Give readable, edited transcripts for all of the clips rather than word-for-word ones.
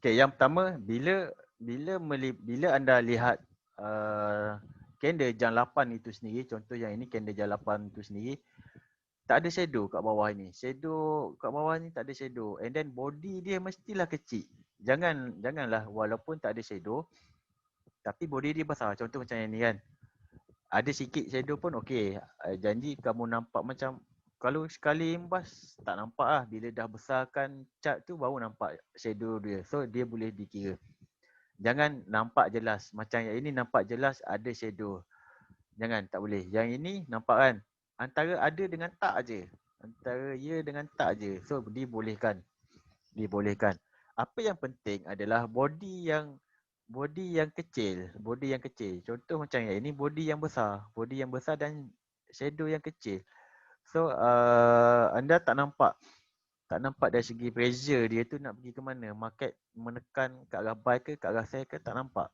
Okay, yang pertama, bila anda lihat candle jam 8 itu sendiri, contoh yang ini candle jam 8 itu sendiri, tak ada shadow kat bawah ni. Shadow kat bawah ni tak ada shadow. And then body dia mestilah kecil. Janganlah walaupun tak ada shadow, tapi body dia besar. Contoh macam yang ni kan. Ada sikit shadow pun okey. Janji kamu nampak macam, kalau sekali imbas tak nampak lah. Bila dah besarkan chart tu baru nampak shadow dia. So dia boleh dikira. Jangan nampak jelas. Macam yang ini nampak jelas ada shadow. Jangan, tak boleh. Yang ini nampak kan, antara ada dengan tak je. Antara ya dengan tak je. So dibolehkan. Dibolehkan. Apa yang penting adalah body yang kecil. Body yang kecil. Contoh macam yang ini body yang besar. Body yang besar dan shadow yang kecil. So anda tak nampak dari segi pressure dia tu nak pergi ke mana. Market menekan ke arah buy ke arah sell ke, tak nampak.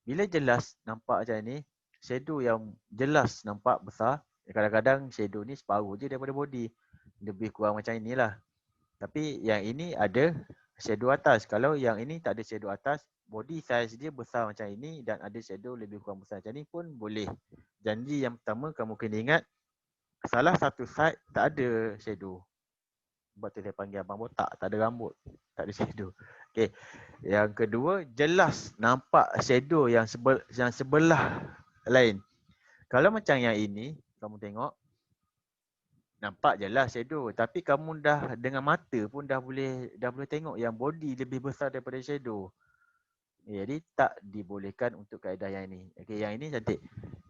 Bila jelas nampak macam ni, shadow yang jelas nampak besar, kadang-kadang shadow ni separuh je daripada body. Lebih kurang macam inilah. Tapi yang ini ada shadow atas. Kalau yang ini tak ada shadow atas, body size dia besar macam ini dan ada shadow lebih kurang besar macam ni pun boleh. Janji yang pertama kamu kena ingat, salah satu side tak ada shadow. Sebab tu saya panggil abang botak, tak ada rambut, tak ada shadow. Okay. Yang kedua, jelas nampak shadow yang sebelah lain. Kalau macam yang ini, kamu tengok, nampak jelas shadow. Tapi kamu dah dengan mata pun dah boleh tengok yang body lebih besar daripada shadow. Jadi tak dibolehkan untuk kaedah yang ini. Okay, yang ini cantik.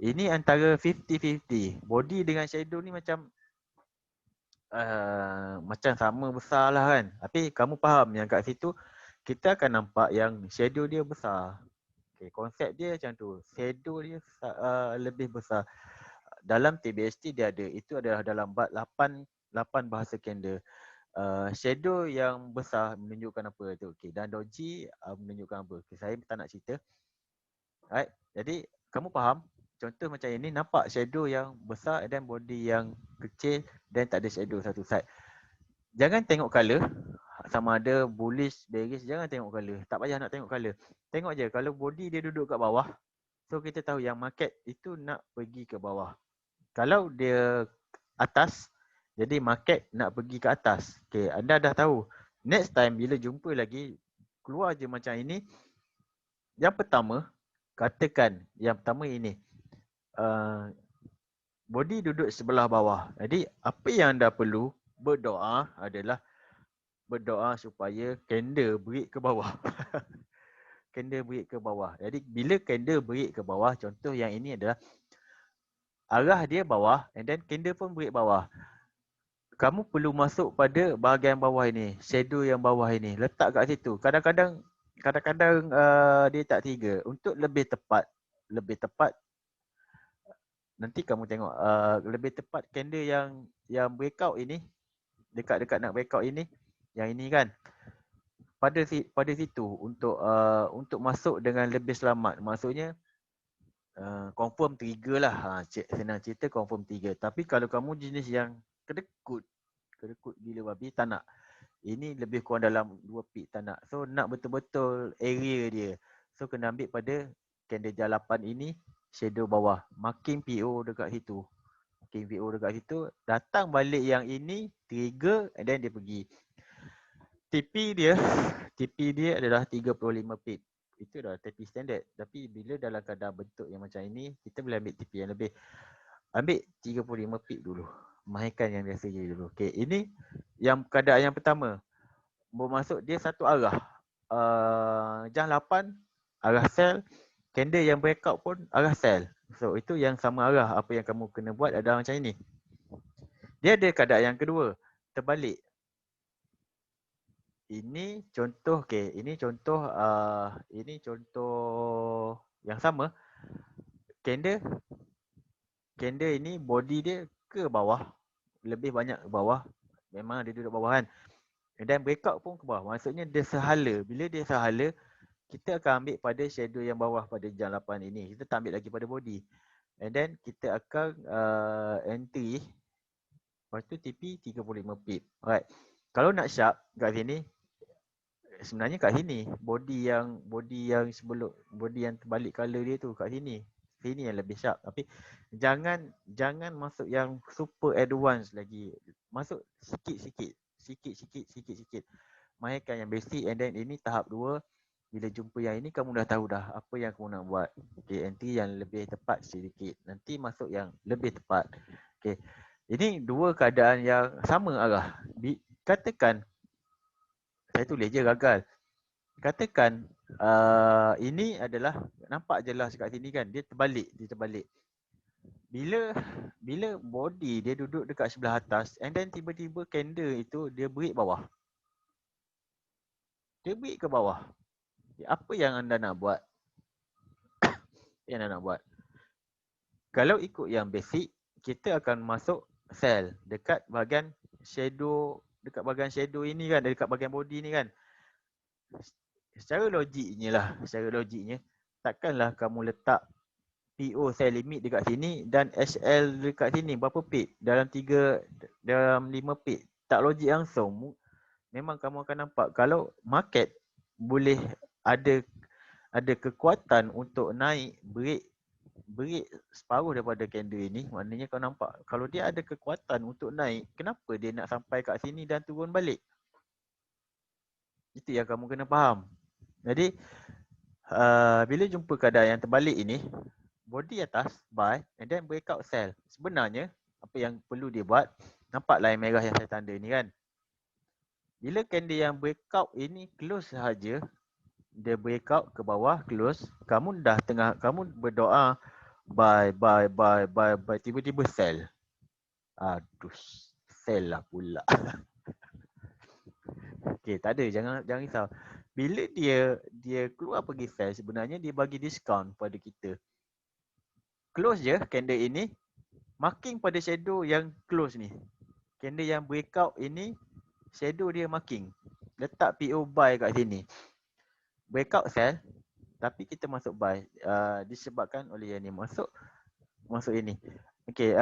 Ini antara 50-50. Body dengan shadow ni macam sama besar lah kan. Tapi kamu faham yang kat situ kita akan nampak yang shadow dia besar. Okay, konsep dia macam tu. Shadow dia lebih besar. Dalam TBST dia ada. Itu adalah dalam bab 8 bahasa candle. Shadow yang besar menunjukkan apa tu. Okay, dan doji menunjukkan apa. Okay, saya tak nak cerita. Alright. Jadi kamu faham? Contoh macam ini, nampak shadow yang besar dan body yang kecil dan tak ada shadow satu side. Jangan tengok color, sama ada bullish, bearish, jangan tengok color. Tak payah nak tengok color. Tengok je kalau body dia duduk kat bawah, so kita tahu yang market itu nak pergi ke bawah. Kalau dia atas, jadi market nak pergi ke atas. Okay, anda dah tahu. Next time bila jumpa lagi, keluar je macam ini. Yang pertama, katakan yang pertama ini. Body duduk sebelah bawah. Jadi apa yang anda perlu berdoa adalah berdoa supaya candle break ke bawah. Candle break ke bawah. Jadi bila candle break ke bawah, contoh yang ini adalah arah dia bawah and then candle pun break bawah. Kamu perlu masuk pada bahagian bawah ini, shadow yang bawah ini. Letak kat situ. Kadang-kadang dia tak tiga. Untuk lebih tepat nanti kamu tengok lebih tepat candle yang breakout ini, dekat-dekat nak breakout ini, yang ini kan. Pada situ untuk masuk dengan lebih selamat. Maksudnya confirm 3 lah. Senang cerita confirm 3. Tapi kalau kamu jenis yang kedekut gila babi, tak nak. Ini lebih kurang dalam 2 pip, tak nak. So nak betul-betul area dia. So kena ambil pada candle jalapan ini, shadow bawah. Makin PO dekat situ. Datang balik yang ini, trigger and then dia pergi. TP dia adalah 35 pip. Itu dah TP standard. Tapi bila dalam keadaan bentuk yang macam ini, kita boleh ambil TP yang lebih. Ambil 35 pip dulu. Mahirkan yang biasa je dulu. Okay, ini yang keadaan yang pertama. Bermaksud dia satu arah. Jam 8 arah sell. Candle yang breakout pun arah sell. So itu yang sama arah. Apa yang kamu kena buat adalah macam ini. Dia ada keadaan yang kedua. Terbalik. Ini contoh, ini contoh yang sama. Candle ini body dia ke bawah, lebih banyak ke bawah. Memang dia duduk bawah kan. Dan breakout pun ke bawah. Maksudnya dia sehala. Bila dia sehala, kita akan ambil pada shadow yang bawah pada jam 8 ini. Kita tak ambil lagi pada body. And then kita akan entry. Lepas tu TP 35 pip. Alright. Kalau nak sharp kat sini, sebenarnya kat sini. Body yang sebelum, body yang terbalik color dia tu kat sini. Sini yang lebih sharp. Tapi jangan masuk yang super advance lagi. Masuk sikit-sikit. Mainkan yang basic, and then ini tahap 2. Bila jumpa yang ini, kamu dah tahu dah apa yang kamu nak buat. Okay, nanti yang lebih tepat sedikit. Nanti masuk yang lebih tepat. Okay. Ini dua keadaan yang sama arah. Katakan, saya tulis je gagal. Katakan ini adalah, nampak jelas kat sini kan, dia terbalik. Bila body dia duduk dekat sebelah atas, and then tiba-tiba candle itu dia break bawah. Dia break ke bawah. Apa yang anda nak buat? Kalau ikut yang basic, kita akan masuk sell dekat bahagian shadow ini kan, dekat bahagian body ni kan. Secara logiknya, takkanlah kamu letak PO sell limit dekat sini dan HL dekat sini berapa pip? Dalam 5 pip. Tak logik langsung. Memang kamu akan nampak kalau market boleh ada kekuatan untuk naik break separuh daripada candle ini, maknanya kau nampak kalau dia ada kekuatan untuk naik, kenapa dia nak sampai kat sini dan turun balik? Itu yang kamu kena faham. Jadi bila jumpa keadaan yang terbalik ini, body atas buy and then breakout sell. Sebenarnya apa yang perlu dia buat, nampak line merah yang saya tanda ni kan? Bila candle yang breakout ini close sahaja, dia breakout ke bawah, close, kamu berdoa buy, tiba-tiba sell. Aduh, sell lah pula. Okay, tak ada, jangan risau. Bila dia keluar pergi sell, sebenarnya dia bagi diskaun pada kita. Close je candle ini, marking pada shadow yang close ni. Candle yang breakout ini, shadow dia marking. Letak PO buy kat sini. Breakout sell, tapi kita masuk buy. Disebabkan oleh yang ni masuk ini. Okay,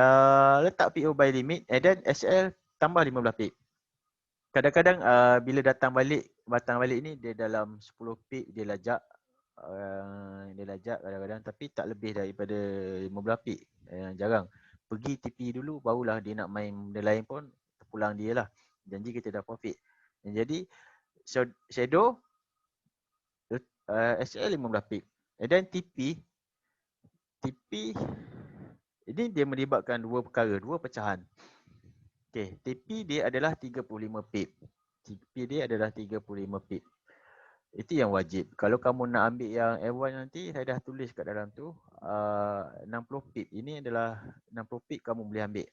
letak PO buy limit and then SL tambah 15 pip. Kadang-kadang bila datang balik ni dia dalam 10 pip dia lajak. Kadang-kadang, tapi tak lebih daripada 15 pip. Jarang. Pergi TP dulu barulah dia nak main benda lain pun terpulang dia lah. Janji kita dah profit. Jadi shadow SL 15 pip. And then TP ini dia melibatkan dua perkara, dua pecahan. Okay, TP dia adalah 35 pip. Itu yang wajib. Kalau kamu nak ambil yang F1 nanti, saya dah tulis kat dalam tu 60 pip. Ini adalah 60 pip kamu boleh ambil.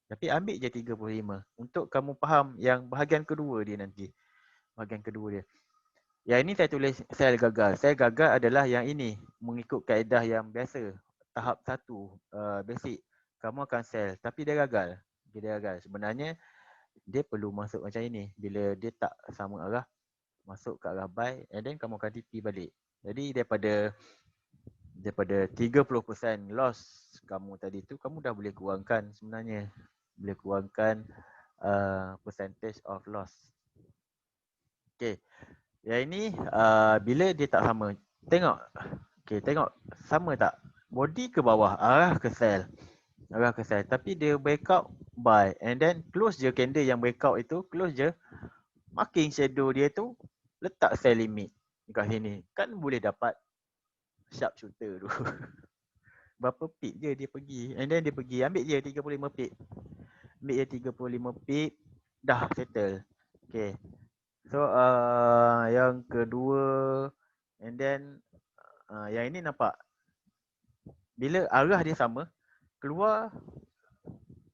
Tapi ambil je 35 untuk kamu faham yang bahagian kedua dia nanti. Yang ini saya tulis sell gagal. Sell gagal adalah yang ini, mengikut kaedah yang biasa. Tahap 1 basic. Kamu akan sell tapi dia gagal. Sebenarnya dia perlu masuk macam ini. Bila dia tak sama arah, masuk ke arah buy and then kamu akan TP balik. Jadi daripada 30% loss kamu tadi tu, kamu dah boleh kurangkan sebenarnya. Boleh kurangkan percentage of loss. Okay. Yang ini bila dia tak sama. Tengok sama tak? Body ke bawah, arah ke sell. Tapi dia breakout buy and then close je candle yang breakout itu, close je. Marking shadow dia tu, letak sell limit dekat sini. Kan boleh dapat sharp shooter tu. Berapa pip je dia pergi. And then dia pergi ambil je 35 pip. Ambil je 35 pip. Dah settle. Okay. So yang kedua, and then yang ini nampak. Bila arah dia sama, keluar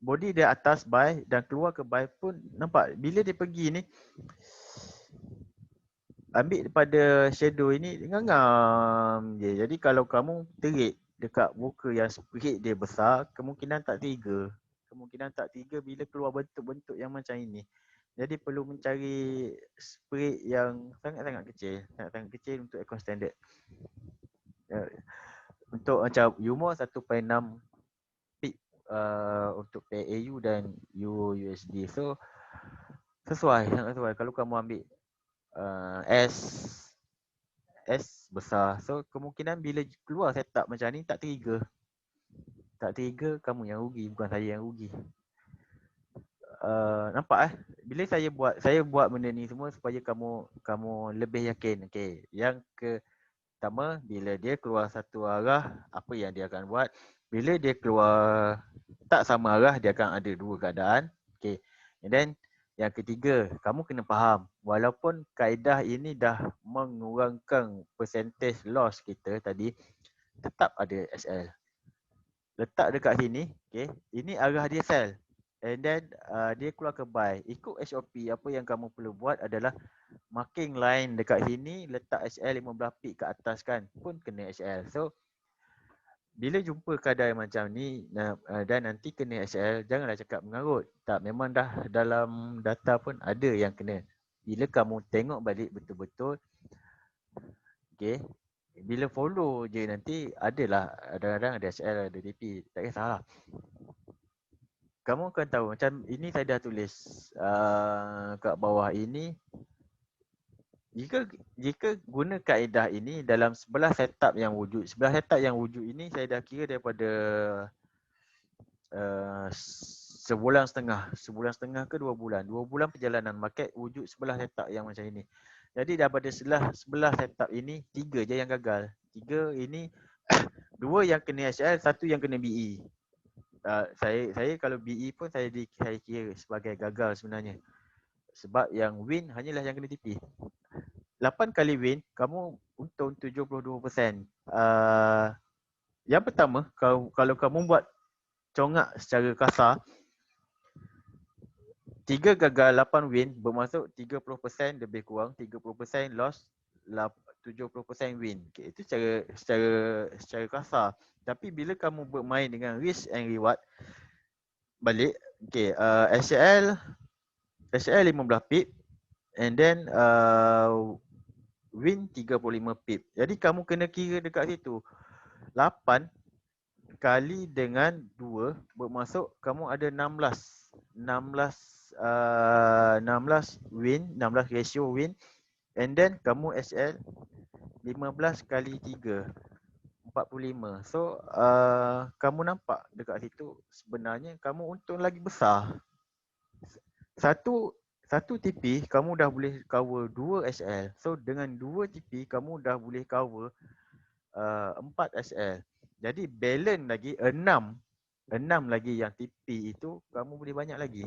body dia atas buy dan keluar ke buy pun nampak. Bila dia pergi ni, ambil daripada shadow ini ngam je. Jadi kalau kamu terik dekat muka yang spread dia besar, kemungkinan tak tiga bila keluar bentuk-bentuk yang macam ini. Jadi perlu mencari spread yang sangat-sangat kecil untuk account standard. Untuk macam UMO 1.6 pip untuk AU dan USD. So sangat sesuai kalau kamu ambil S besar. So kemungkinan bila keluar setup macam ni tak trigger. Tak trigger, kamu yang rugi, bukan saya yang rugi. Nampak bila saya buat benda ni semua supaya kamu lebih yakin. Okey, yang pertama, bila dia keluar satu arah, apa yang dia akan buat? Bila dia keluar tak sama arah, dia akan ada dua keadaan. Okey. And then yang ketiga, kamu kena faham walaupun kaedah ini dah mengurangkan percentage loss kita tadi, tetap ada SL. Letak dekat sini, okey. Ini arah dia sell. And then dia keluar ke buy. Ikut SOP, apa yang kamu perlu buat adalah marking line dekat sini, letak SL 15 pip ke atas kan, pun kena SL. So bila jumpa keadaan macam ni dan nanti kena SL, janganlah cakap mengarut. Tak, memang dah dalam data pun ada yang kena. Bila kamu tengok balik betul-betul, okey, bila follow je nanti adalah kadang-kadang ada SL, ada DP, tak kisahlah. Kamu akan tahu macam ini saya dah tulis kat bawah ini. Jika guna kaedah ini dalam sebelah setup yang wujud. Sebelah setup yang wujud ini saya dah kira daripada sebulan setengah ke 2 bulan. 2 bulan perjalanan market wujud sebelah setup yang macam ini. Jadi daripada sebelah setup ini, 3 je yang gagal. 3 ini 2 yang kena SL, 1 yang kena BE. Saya kalau BE pun saya kira sebagai gagal sebenarnya. Sebab yang win hanyalah yang kena TP. 8 kali win, kamu untung 72%. Yang pertama, kalau kamu buat congak secara kasar, 3 gagal 8 win, bermaksud 30% lebih kurang, 30% loss, 70% win. Okay, itu secara kasar. Tapi bila kamu bermain dengan risk and reward balik, okay, SL 15 pip and then win 35 pip. Jadi kamu kena kira dekat situ. 8 kali dengan 2 bermaksud kamu ada 16 win, 16 ratio win, and then kamu SL 15 kali 3 45. So kamu nampak dekat situ sebenarnya kamu untung lagi besar. Satu TP kamu dah boleh cover 2 SL. So dengan 2 TP kamu dah boleh cover 4 SL. Jadi balance lagi 6 lagi yang TP itu kamu boleh banyak lagi.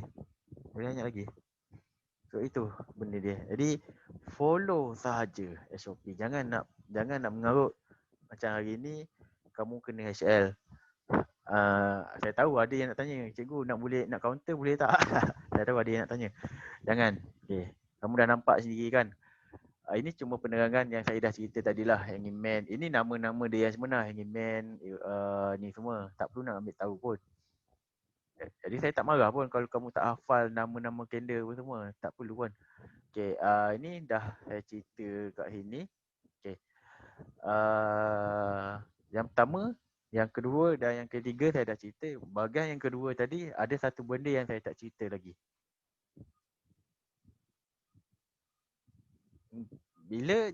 So itu benda dia. Jadi follow sahaja SOP. Jangan nak mengarut. Macam hari ni kamu kena SL. Saya tahu ada yang nak tanya, cikgu nak counter boleh tak? Saya tahu ada yang nak tanya. Jangan. Okay. Kamu dah nampak sendiri kan. Ini cuma penerangan yang saya dah cerita tadilah. Hangman. Ini nama-nama dia yang sebenar. Hangman, ni semua. Tak perlu nak ambil tahu pun. Jadi saya tak marah pun kalau kamu tak hafal nama-nama candle pun semua. Tak perlu pun. Okay, ini dah saya cerita kat sini. Okay. Yang pertama, yang kedua dan yang ketiga saya dah cerita. Bahagian yang kedua tadi ada satu benda yang saya tak cerita lagi. Bila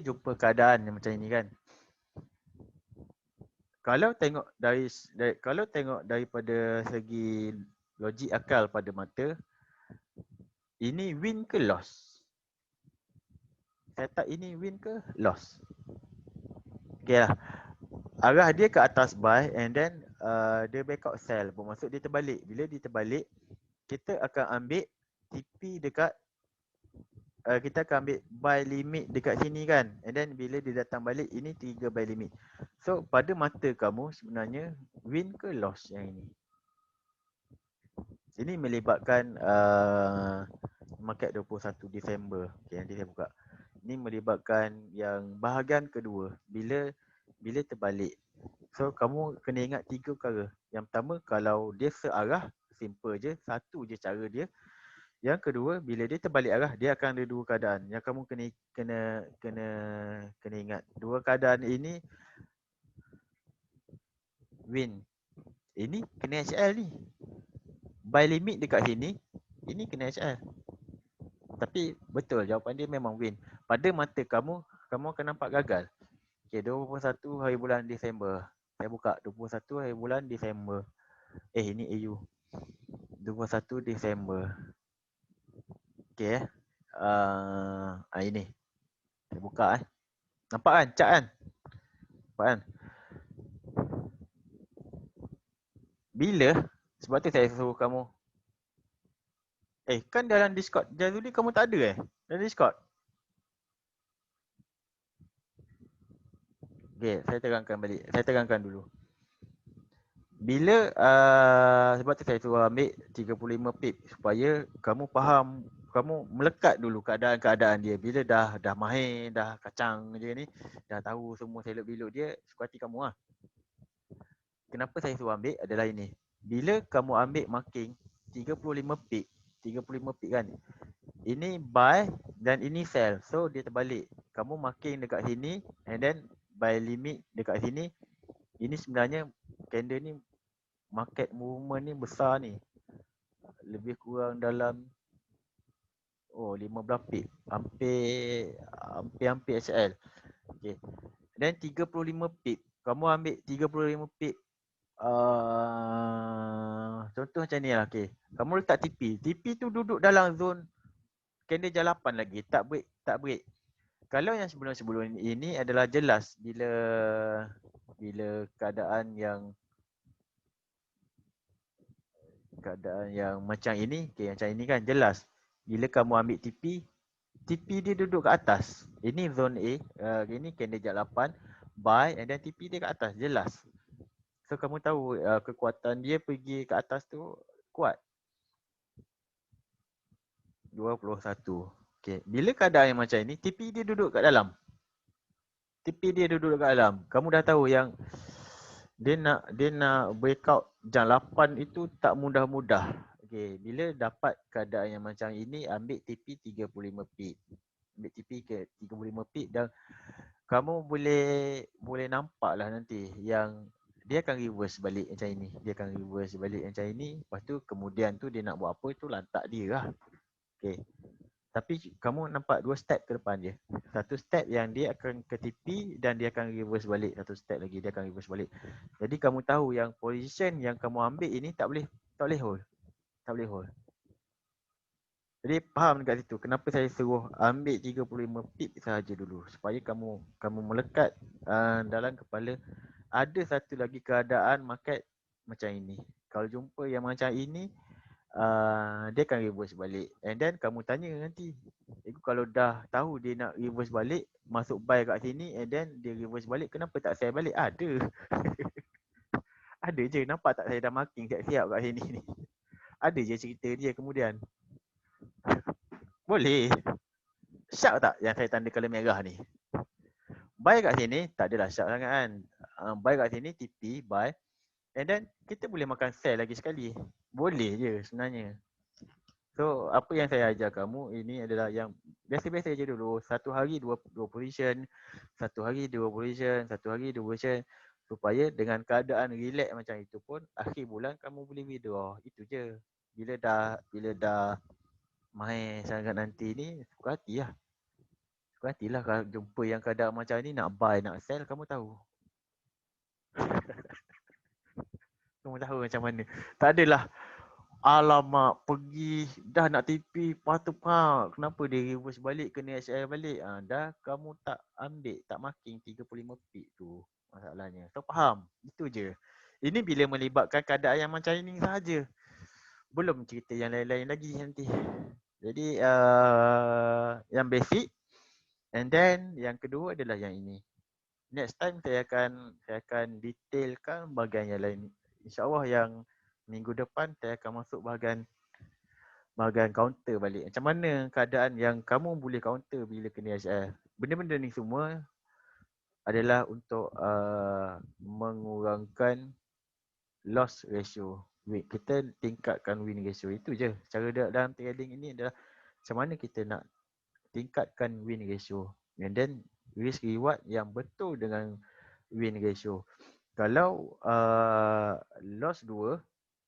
jumpa keadaan yang macam ini kan, kalau tengok daripada segi logik akal pada mata, ini win ke loss? Setup ini win ke loss? Okay lah. Arah dia ke atas buy and then dia backout sell. Bermaksud dia terbalik. Bila dia terbalik, kita akan ambil TP dekat kita akan ambil buy limit dekat sini kan. And then bila dia datang balik, ini 3 buy limit. So pada mata kamu sebenarnya win ke loss yang ini? Ini melibatkan market 21 Disember. Okay, nanti saya buka. Ini melibatkan yang bahagian kedua. Bila terbalik. So kamu kena ingat 3 perkara. Yang pertama, kalau dia searah, simple je, satu je cara dia. Yang kedua, bila dia terbalik arah, dia akan ada 2 keadaan. Yang kamu kena ingat. 2 keadaan ini win. Ini kena HL ni. Buy limit dekat sini, ini kena HL. Tapi betul, jawapan dia memang win. Pada mata kamu, kamu akan nampak gagal. Okay, 21 hari bulan Disember. Saya buka 21 hari bulan Disember. Ini AU. 21 Disember. Okay. Ini. Saya buka Nampak kan? Cat kan? Nampak kan? Bila? Sebab tu saya suruh kamu. Kan dalam Discord. Jazuli kamu tak ada dalam Discord? Okay, saya terangkan balik. Saya terangkan dulu. Bila sebab tu saya suruh ambil 35 pip supaya kamu faham, kamu melekat dulu keadaan-keadaan dia. Bila dah mahir, dah kacang je ni, dah tahu semua selok-belok dia, suka hati kamu lah. Kenapa saya suruh ambil adalah ini. Bila kamu ambil marking 35 pip kan. Ini buy dan ini sell. So dia terbalik. Kamu marking dekat sini and then buy limit dekat sini. Ini sebenarnya candle ni market movement ni besar ni. Lebih kurang dalam 15 pip. Hampir SL. Okay. Dan 35 pip. Kamu ambil 35 pip. Contoh macam ni lah. Okay. Kamu letak TP. TP tu duduk dalam zone candle jalapan lagi. Tak break. Kalau yang sebelum-sebelum ini adalah jelas bila keadaan yang macam ini, macam ini kan jelas. Bila kamu ambil TP dia duduk kat atas. Ini zone A, ini candle jat 8, buy and then TP dia kat atas, jelas. So kamu tahu kekuatan dia pergi ke atas tu kuat. 21. Okay. Bila keadaan yang macam ini, TP dia duduk kat dalam. Kamu dah tahu yang dia nak breakout jam 8 itu tak mudah-mudah. Okay, bila dapat keadaan yang macam ini, ambil TP 35 pip. Ambil TP ke 35 pip dan kamu boleh nampak lah nanti yang dia akan reverse balik macam ini. Lepas tu kemudian tu dia nak buat apa tu lantak dia lah. Okay. Tapi kamu nampak 2 step ke depan dia. Satu step yang dia akan ke TP dan dia akan reverse balik. Satu step lagi dia akan reverse balik. Jadi kamu tahu yang position yang kamu ambil ini tak boleh hold. Jadi faham dekat situ kenapa saya suruh ambil 35 pip sahaja dulu supaya kamu melekat dalam kepala ada satu lagi keadaan market macam ini. Kalau jumpa yang macam ini dia akan reverse balik and then kamu tanya nanti. Kalau dah tahu dia nak reverse balik, masuk buy kat sini and then dia reverse balik, kenapa tak sell balik? Ada. Ada je, nampak tak saya dah marking siap-siap kat sini ni. Ada je cerita dia kemudian. Boleh. Sharp tak yang saya tanda color merah ni? Buy kat sini, tak adalah sharp sangat kan. Buy kat sini, TP, buy. And then, kita boleh makan sell lagi sekali. Boleh je sebenarnya. So, apa yang saya ajar kamu ini adalah yang biasa-biasa je dulu. Satu hari dua position. Satu hari dua position. Supaya dengan keadaan relax macam itu pun, akhir bulan kamu boleh withdraw. Itu je. Bila dah main sangat nanti ni, suka hati lah. Hatilah kalau jumpa yang keadaan macam ni, nak buy, nak sell, kamu tahu. Kamu tahu macam mana. Tak adalah, alamak, pergi, dah nak TP, patut kenapa dia reverse balik, kena SL balik. Dah kamu tak ambil, tak marking 35 pip tu masalahnya. So faham? Itu je. Ini bila melibatkan keadaan yang macam ini sahaja. Belum cerita yang lain-lain lagi nanti. Jadi, yang basic. And then yang kedua adalah yang ini. Next time saya akan detailkan bahagian yang lain. InsyaAllah yang minggu depan saya akan masuk bahagian counter balik. Macam mana keadaan yang kamu boleh counter bila kena HL. Benda-benda ni semua adalah untuk mengurangkan loss ratio. Kita tingkatkan win ratio. Itu je. Cara dalam trading ini adalah macam mana kita nak tingkatkan win ratio. And then risk reward yang betul dengan win ratio. Kalau loss 2,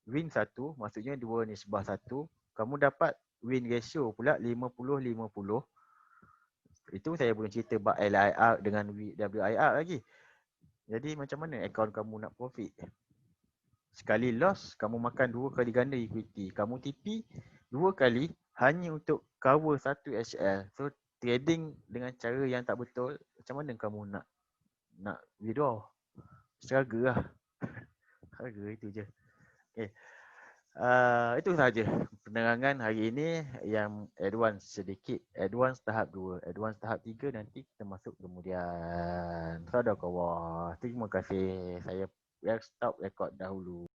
win 1, maksudnya 2 nisbah 1, kamu dapat win ratio pula 50-50. Itu saya belum cerita bab LIR dengan WIR lagi. Jadi macam mana akaun kamu nak profit? Sekali loss, kamu makan 2 kali ganda equity. Kamu TP 2 kali hanya untuk cover satu HL. So trading dengan cara yang tak betul, macam mana kamu nak withdraw? Struggle lah. Struggle itu je. Okay. Itu sahaja penerangan hari ini yang advance sedikit. Advance tahap 2, advance tahap 3 nanti kita masuk kemudian. Sadaqallah. Terima kasih. Saya stop record dahulu.